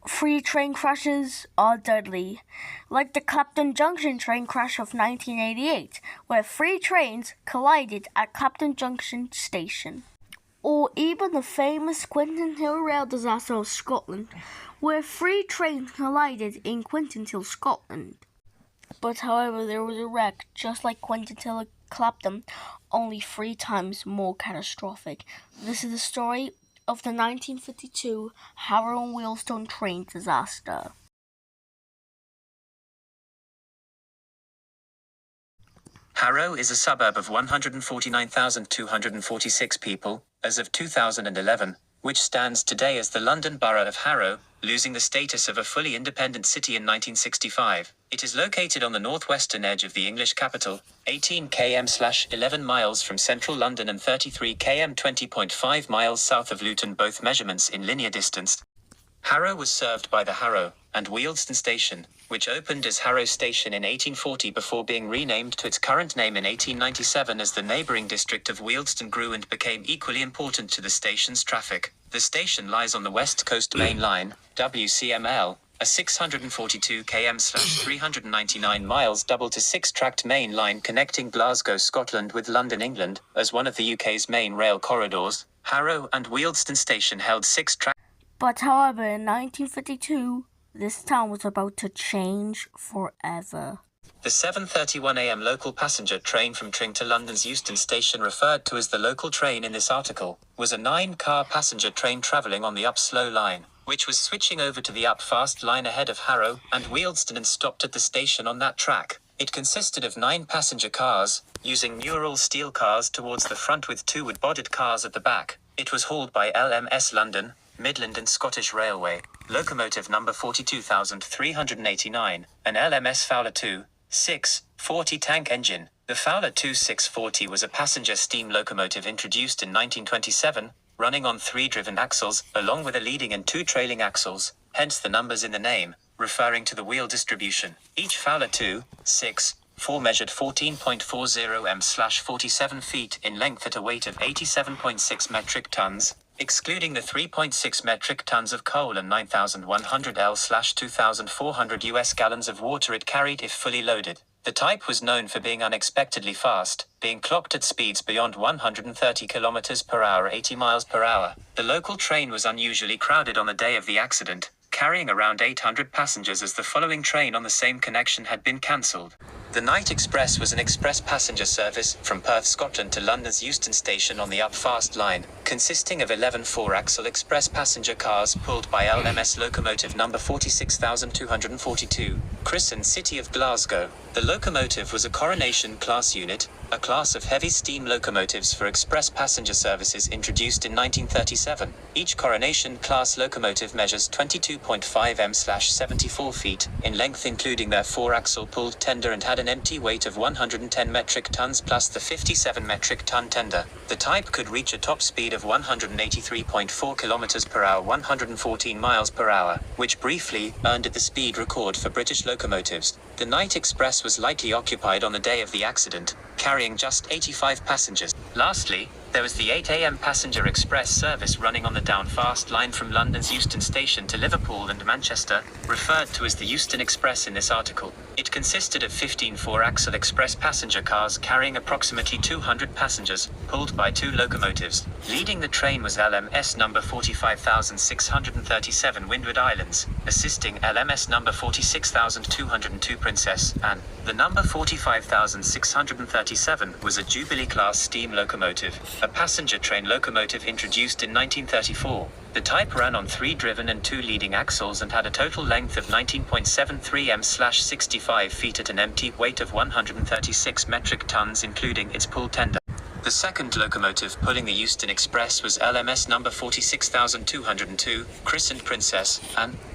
free train crashes are deadly, like the Clapton Junction train crash of 1988, where three trains collided at Clapton Junction station. Or even the famous Quinton Hill rail disaster of Scotland, where three trains collided in Quinton Hill, Scotland. But however, there was a wreck just like Quinton Hill at Clapton, only 3 times more catastrophic. This is the story of the 1952 Harrow and Wealdstone train disaster. Harrow is a suburb of 149,246 people, as of 2011, which stands today as the London Borough of Harrow, losing the status of a fully independent city in 1965. It is located on the northwestern edge of the English capital, 18 km/11 miles from central London and 33 km 20.5 miles south of Luton, both measurements in linear distance. Harrow was served by the Harrow and Wealdstone station, which opened as Harrow Station in 1840 before being renamed to its current name in 1897 as the neighbouring district of Wealdstone grew and became equally important to the station's traffic. The station lies on the West Coast Main Line, WCML, a 642 km/399 miles double to 6-tracked main line connecting Glasgow, Scotland with London, England, as one of the UK's main rail corridors. Harrow and Wealdstone station held 6 tracks. But however, in 1952, this town was about to change forever. The 7:31 a.m. local passenger train from Tring to London's Euston Station, referred to as the local train in this article, was a 9-car passenger train travelling on the up slow line, which was switching over to the up fast line ahead of Harrow and Wealdstone and stopped at the station on that track. It consisted of 9 passenger cars, using Neural steel cars towards the front with 2 wood-bodied cars at the back. It was hauled by LMS London, Midland and Scottish Railway, locomotive number 42,389, an LMS Fowler 2.640 tank engine. The Fowler 2.640 was a passenger steam locomotive introduced in 1927, running on 3 driven axles, along with a leading and 2 trailing axles, hence the numbers in the name, referring to the wheel distribution. Each Fowler 2.640 measured 14.40 m/47 feet in length at a weight of 87.6 metric tons, excluding the 3.6 metric tons of coal and 9,100 L/2,400 US gallons of water it carried if fully loaded. The type was known for being unexpectedly fast, being clocked at speeds beyond 130 km per hour, 80 miles per hour. The local train was unusually crowded on the day of the accident, carrying around 800 passengers as the following train on the same connection had been cancelled. The Night Express was an express passenger service from Perth, Scotland to London's Euston Station on the Up Fast line, consisting of 11 4-axle express passenger cars pulled by LMS locomotive number 46,242, christened City of Glasgow. The locomotive was a Coronation class unit, a class of heavy steam locomotives for express passenger services introduced in 1937. Each Coronation class locomotive measures 22.5 m/74 feet in length, including their 4-axle pulled tender, and had an empty weight of 110 metric tons plus the 57 metric ton tender. The type could reach a top speed of 183.4 km per hour, 114 miles per hour, which briefly earned it the speed record for British locomotives. The Night Express was lightly occupied on the day of the accident, carrying just 85 passengers. Lastly, there was the 8 a.m. passenger express service running on the Down Fast line from London's Euston Station to Liverpool and Manchester, referred to as the Euston Express in this article. It consisted of 15 4-axle express passenger cars carrying approximately 200 passengers, pulled by 2 locomotives. Leading the train was LMS number 45,637 Windward Islands, assisting LMS number 46,202 Princess, and the number 45,637 was a Jubilee-class steam locomotive, a passenger train locomotive introduced in 1934. The type ran on 3 driven and 2 leading axles and had a total length of 19.73 m/65 feet at an empty weight of 136 metric tons, including its pull tender. The second locomotive pulling the Euston Express was LMS number 46,202, christened Princess,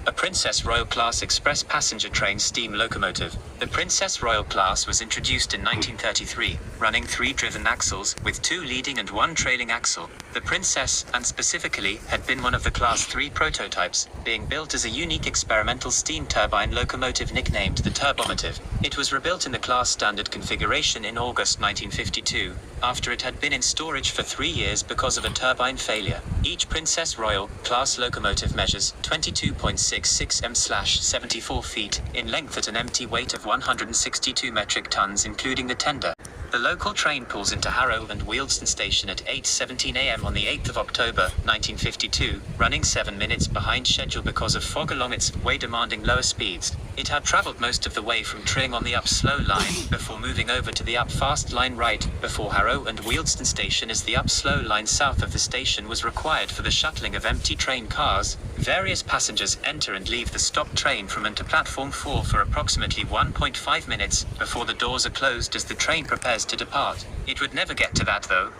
a Princess Royal Class Express passenger train steam locomotive. The Princess Royal class was introduced in 1933, running 3 driven axles, with 2 leading and 1 trailing axle. The Princess, and specifically, had been one of the Class 3 prototypes, being built as a unique experimental steam turbine locomotive nicknamed the Turbomotive. It was rebuilt in the class standard configuration in August 1952, after it had been in storage for 3 years because of a turbine failure. Each Princess Royal class locomotive measures 22.66 m/74 feet in length at an empty weight of 162 metric tons including the tender. The local train pulls into Harrow and Wealdstone station at 8:17 a.m. on the 8th of October, 1952, running 7 minutes behind schedule because of fog along its way demanding lower speeds. It had travelled most of the way from Tring on the up slow line, before moving over to the up fast line right before Harrow and Wealdstone station, as the up slow line south of the station was required for the shuttling of empty train cars. Various passengers enter and leave the stopped train from and to platform 4 for approximately 1.5 minutes before the doors are closed as the train prepares to depart. It would never get to that though.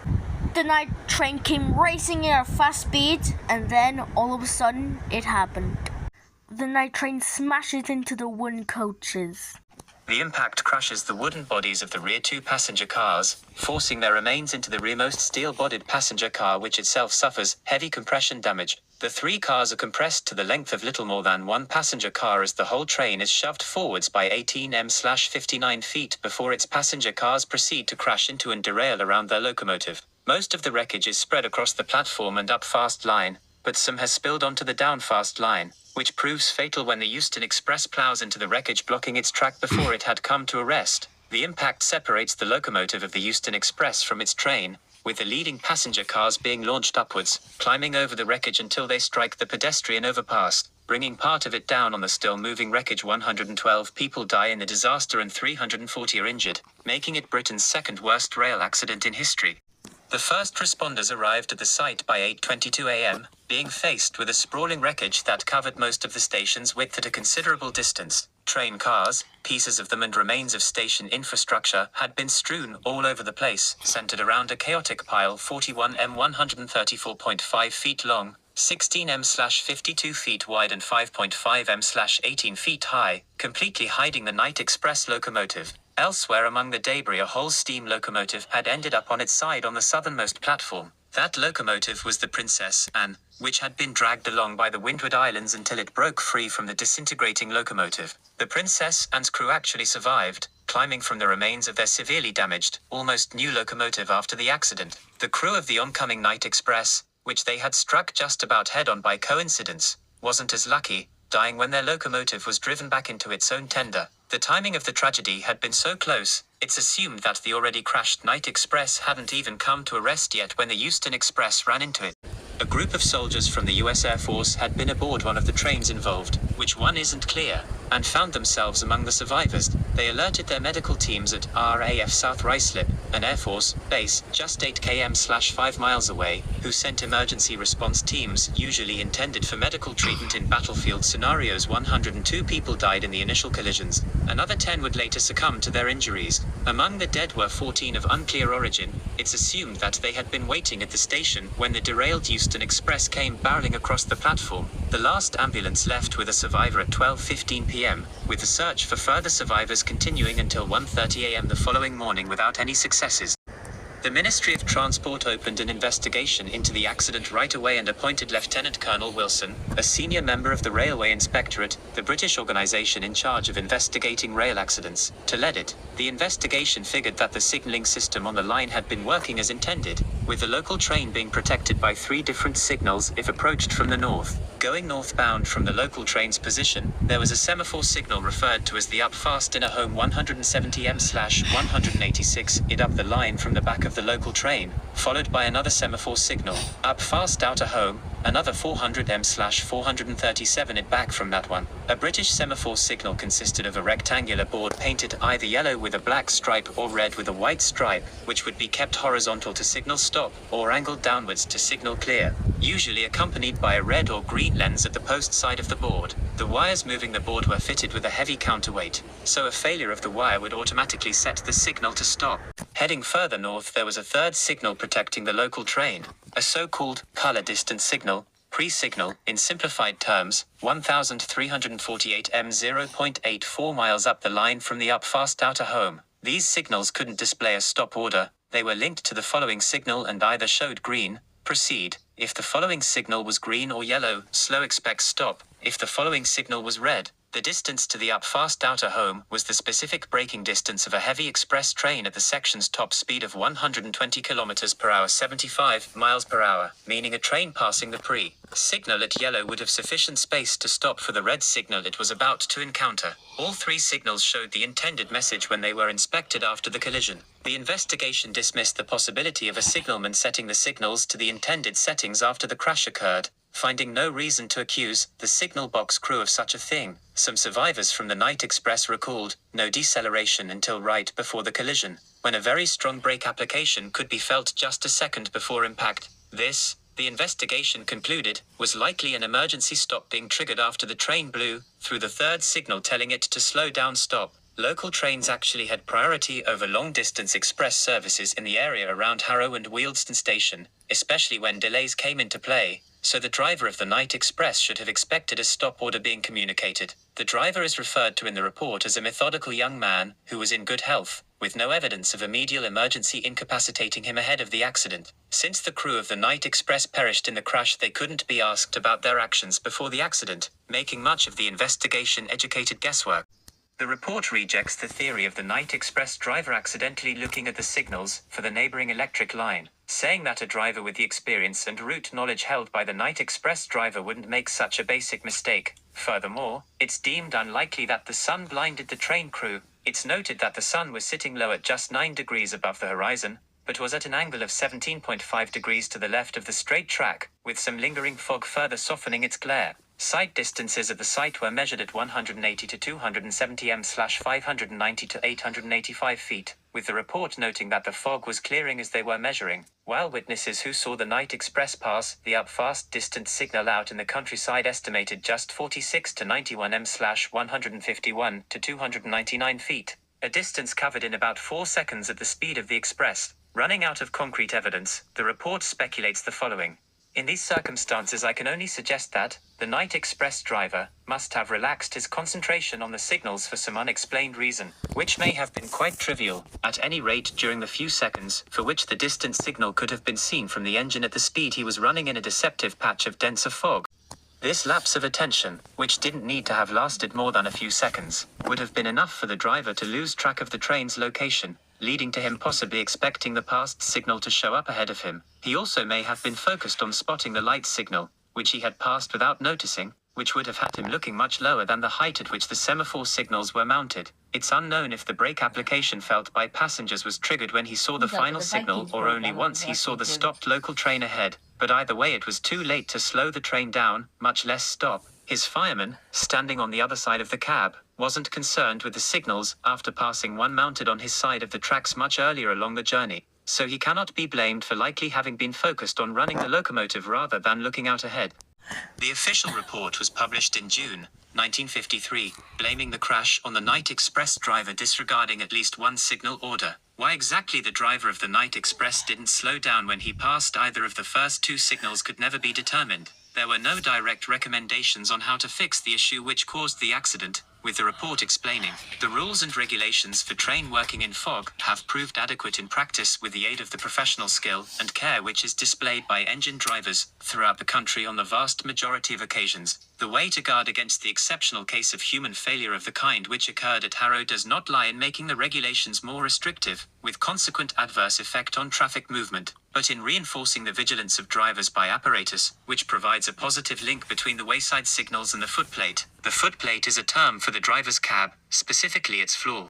The night train came racing at a fast speed, and then all of a sudden it happened. The night train smashes into the wooden coaches. The impact crushes the wooden bodies of the rear 2 passenger cars, forcing their remains into the rearmost steel-bodied passenger car, which itself suffers heavy compression damage. The 3 cars are compressed to the length of little more than 1 passenger car as the whole train is shoved forwards by 18 m/59 feet before its passenger cars proceed to crash into and derail around their locomotive. Most of the wreckage is spread across the platform and up fast line, but some has spilled onto the down fast line, which proves fatal when the Euston Express plows into the wreckage, blocking its track before it had come to a rest. The impact separates the locomotive of the Euston Express from its train, with the leading passenger cars being launched upwards, climbing over the wreckage until they strike the pedestrian overpass, bringing part of it down on the still moving wreckage. 112 people die in the disaster and 340 are injured, making it Britain's 2nd worst rail accident in history. The first responders arrived at the site by 8:22 a.m., being faced with a sprawling wreckage that covered most of the station's width at a considerable distance. Train cars, pieces of them and remains of station infrastructure had been strewn all over the place, centered around a chaotic pile 41 m 134.5 feet long, 16 m/52 feet wide and 5.5 m/18 feet high, completely hiding the Night Express locomotive. Elsewhere among the debris, a whole steam locomotive had ended up on its side on the southernmost platform. That locomotive was the Princess Anne, which had been dragged along by the Windward Islands until it broke free from the disintegrating locomotive. The Princess Anne's crew actually survived, climbing from the remains of their severely damaged, almost new locomotive after the accident. The crew of the oncoming Night Express, which they had struck just about head-on by coincidence, wasn't as lucky, dying when their locomotive was driven back into its own tender. The timing of the tragedy had been so close, it's assumed that the already crashed Night Express hadn't even come to a rest yet when the Euston Express ran into it. A group of soldiers from the US Air Force had been aboard one of the trains involved, which one isn't clear, and found themselves among the survivors. They alerted their medical teams at RAF South Ruislip, an Air Force base just 8 km/5 miles away, who sent emergency response teams usually intended for medical treatment in battlefield scenarios. 102 people died in the initial collisions. Another 10 would later succumb to their injuries. Among the dead were 14 of unclear origin. It's assumed that they had been waiting at the station when the derailed Euston Express came barreling across the platform. The last ambulance left with a survivor at 12:15 p.m., with the search for further survivors continuing until 1:30 a.m. the following morning without any successes. The Ministry of Transport opened an investigation into the accident right away and appointed Lieutenant Colonel Wilson, a senior member of the Railway Inspectorate, the British organisation in charge of investigating rail accidents, to lead it. The investigation figured that the signalling system on the line had been working as intended, with the local train being protected by 3 different signals if approached from the north. Going northbound from the local train's position, there was a semaphore signal referred to as the up fast inner home 170 m/186 id up the line from the back of the local train, followed by another semaphore signal, up fast outer home, another 400 m/437 id back from that one. A British semaphore signal consisted of a rectangular board painted either yellow with a black stripe or red with a white stripe, which would be kept horizontal to signal stop, or angled downwards to signal clear, usually accompanied by a red or green lens at the post side of the board. The wires moving the board were fitted with a heavy counterweight, so a failure of the wire would automatically set the signal to stop. Heading further north, there was a third signal protecting the local train, a so-called color distance signal, Pre-signal, in simplified terms, 1,348 m 0.84 miles up the line from the up fast outer home. These signals couldn't display a stop order. They were linked to the following signal and either showed green, proceed. If the following signal was green or yellow, slow expect stop. If the following signal was red, the distance to the up fast outer home was the specific braking distance of a heavy express train at the section's top speed of 120 km per hour 75 miles per hour, meaning a train passing the pre-signal at yellow would have sufficient space to stop for the red signal it was about to encounter. All three signals showed the intended message when they were inspected after the collision. The investigation dismissed the possibility of a signalman setting the signals to the intended settings after the crash occurred, finding no reason to accuse the signal box crew of such a thing. Some survivors from the Night Express recalled no deceleration until right before the collision, when a very strong brake application could be felt just a second before impact. This, the investigation concluded, was likely an emergency stop being triggered after the train blew through the third signal telling it to slow down stop. Local trains actually had priority over long-distance express services in the area around Harrow and Wealdstone station, especially when delays came into play, so the driver of the Night Express should have expected a stop order being communicated. The driver is referred to in the report as a methodical young man who was in good health, with no evidence of a medial emergency incapacitating him ahead of the accident. Since the crew of the Night Express perished in the crash, they couldn't be asked about their actions before the accident, making much of the investigation educated guesswork. The report rejects the theory of the Night Express driver accidentally looking at the signals for the neighboring electric line, saying that a driver with the experience and route knowledge held by the Night Express driver wouldn't make such a basic mistake. Furthermore, it's deemed unlikely that the sun blinded the train crew. It's noted that the sun was sitting low at just 9 degrees above the horizon, but was at an angle of 17.5 degrees to the left of the straight track, with some lingering fog further softening its glare. Sight distances at the site were measured at 180 to 270 m/590 to 885 feet, with the report noting that the fog was clearing as they were measuring, while witnesses who saw the Night Express pass the up fast distance signal out in the countryside estimated just 46 to 91 m/151 to 299 feet, a distance covered in about 4 seconds at the speed of the express. Running out of concrete evidence, the report speculates the following. In these circumstances, I can only suggest that the Night Express driver must have relaxed his concentration on the signals for some unexplained reason, which may have been quite trivial, at any rate during the few seconds for which the distant signal could have been seen from the engine at the speed he was running in a deceptive patch of denser fog. This lapse of attention, which didn't need to have lasted more than a few seconds, would have been enough for the driver to lose track of the train's location, leading to him possibly expecting the passed signal to show up ahead of him. He also may have been focused on spotting the light signal, which he had passed without noticing, which would have had him looking much lower than the height at which the semaphore signals were mounted. It's unknown if the brake application felt by passengers was triggered when he saw the final signal or only once he saw the stopped local train ahead, but either way it was too late to slow the train down, much less stop. His fireman, standing on the other side of the cab, wasn't concerned with the signals after passing one mounted on his side of the tracks much earlier along the journey, so he cannot be blamed for likely having been focused on running the locomotive rather than looking out ahead. The official report was published in June 1953, blaming the crash on the Night Express driver disregarding at least one signal order. Why exactly the driver of the Night Express didn't slow down when he passed either of the first two signals could never be determined. There were no direct recommendations on how to fix the issue which caused the accident, with the report explaining, the rules and regulations for train working in fog have proved adequate in practice with the aid of the professional skill and care which is displayed by engine drivers throughout the country on the vast majority of occasions. The way to guard against the exceptional case of human failure of the kind which occurred at Harrow does not lie in making the regulations more restrictive, with consequent adverse effect on traffic movement, but in reinforcing the vigilance of drivers by apparatus, which provides a positive link between the wayside signals and the footplate. The footplate is a term for the driver's cab, specifically its floor.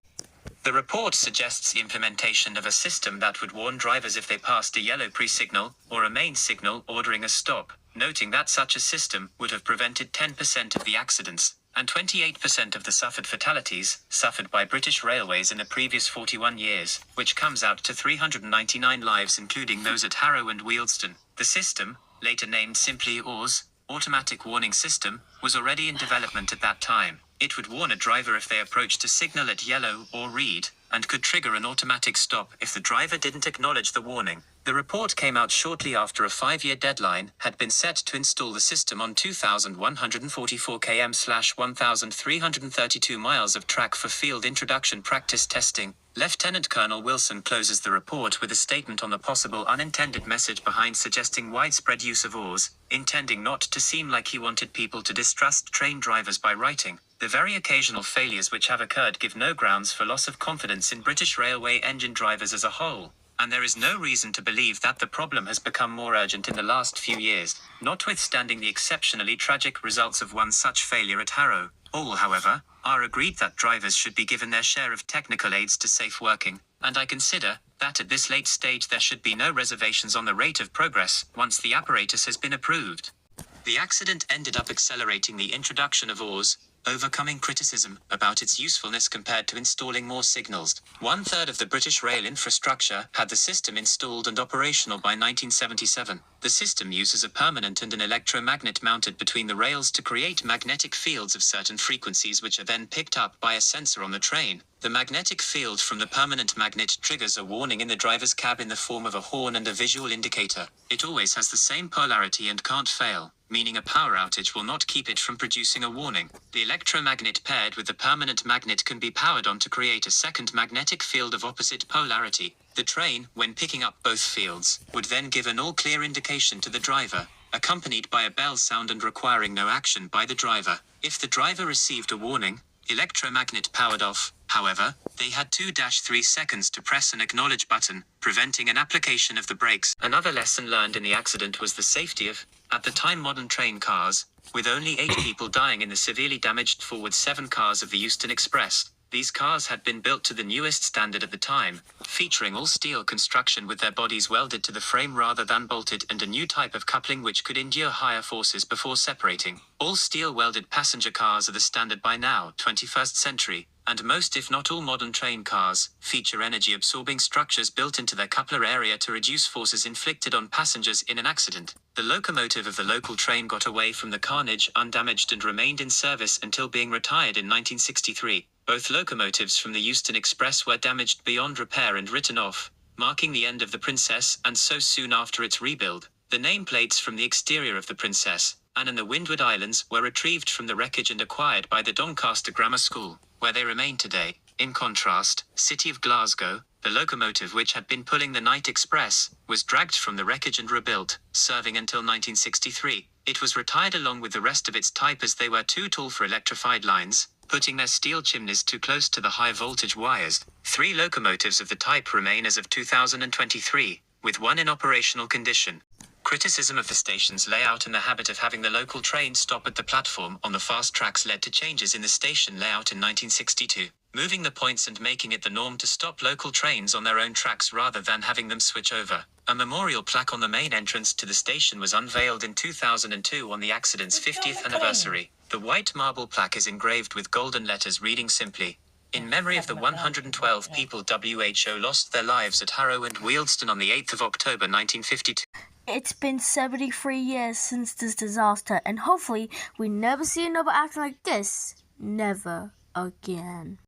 The report suggests the implementation of a system that would warn drivers if they passed a yellow pre-signal or a main signal ordering a stop, noting that such a system would have prevented 10% of the accidents and 28% of the suffered fatalities suffered by British Railways in the previous 41 years, which comes out to 399 lives including those at Harrow and Wealdstone. The system, later named simply AWS, Automatic Warning System, was already in development at that time. It would warn a driver if they approached a signal at yellow or red, and could trigger an automatic stop if the driver didn't acknowledge the warning. The report came out shortly after a 5-year deadline had been set to install the system on 2,144 km/1,332 miles of track for field introduction practice testing. Lieutenant Colonel Wilson closes the report with a statement on the possible unintended message behind suggesting widespread use of oars, intending not to seem like he wanted people to distrust train drivers by writing, "The very occasional failures which have occurred give no grounds for loss of confidence in British railway engine drivers as a whole. And there is no reason to believe that the problem has become more urgent in the last few years, notwithstanding the exceptionally tragic results of one such failure at Harrow. All, however, are agreed that drivers should be given their share of technical aids to safe working, and I consider that at this late stage there should be no reservations on the rate of progress once the apparatus has been approved." The accident ended up accelerating the introduction of oars, overcoming criticism about its usefulness compared to installing more signals. 1/3 of the British rail infrastructure had the system installed and operational by 1977. The system uses a permanent and an electromagnet mounted between the rails to create magnetic fields of certain frequencies which are then picked up by a sensor on the train. The magnetic field from the permanent magnet triggers a warning in the driver's cab in the form of a horn and a visual indicator. It always has the same polarity and can't fail, meaning a power outage will not keep it from producing a warning. The electromagnet paired with the permanent magnet can be powered on to create a second magnetic field of opposite polarity. The train, when picking up both fields, would then give an all-clear indication to the driver, accompanied by a bell sound and requiring no action by the driver. If the driver received a warning, electromagnet powered off, however, they had 2-3 seconds to press an acknowledge button, preventing an application of the brakes. Another lesson learned in the accident was the safety of, at the time, modern train cars, with only 8 people dying in the severely damaged forward 7 cars of the Euston Express. These cars had been built to the newest standard at the time, featuring all steel construction with their bodies welded to the frame rather than bolted, and a new type of coupling which could endure higher forces before separating. All steel welded passenger cars are the standard by now, 21st century, and most if not all modern train cars feature energy absorbing structures built into their coupler area to reduce forces inflicted on passengers in an accident. The locomotive of the local train got away from the carnage undamaged and remained in service until being retired in 1963. Both locomotives from the Euston Express were damaged beyond repair and written off, marking the end of the Princess, and so soon after its rebuild. The nameplates from the exterior of the Princess, Anne and the Windward Islands, were retrieved from the wreckage and acquired by the Doncaster Grammar School, where they remain today. In contrast, City of Glasgow, the locomotive which had been pulling the Night Express, was dragged from the wreckage and rebuilt, serving until 1963. It was retired along with the rest of its type as they were too tall for electrified lines, putting their steel chimneys too close to the high-voltage wires. 3 locomotives of the type remain as of 2023, with 1 in operational condition. Criticism of the station's layout and the habit of having the local train stop at the platform on the fast tracks led to changes in the station layout in 1962, moving the points and making it the norm to stop local trains on their own tracks rather than having them switch over. A memorial plaque on the main entrance to the station was unveiled in 2002 on the accident's 50th anniversary. The white marble plaque is engraved with golden letters reading simply, "In memory of the 112 people WHO lost their lives at Harrow and Wealdstone on the 8th of October 1952. It's been 73 years since this disaster, and hopefully we never see another accident like this. Never again.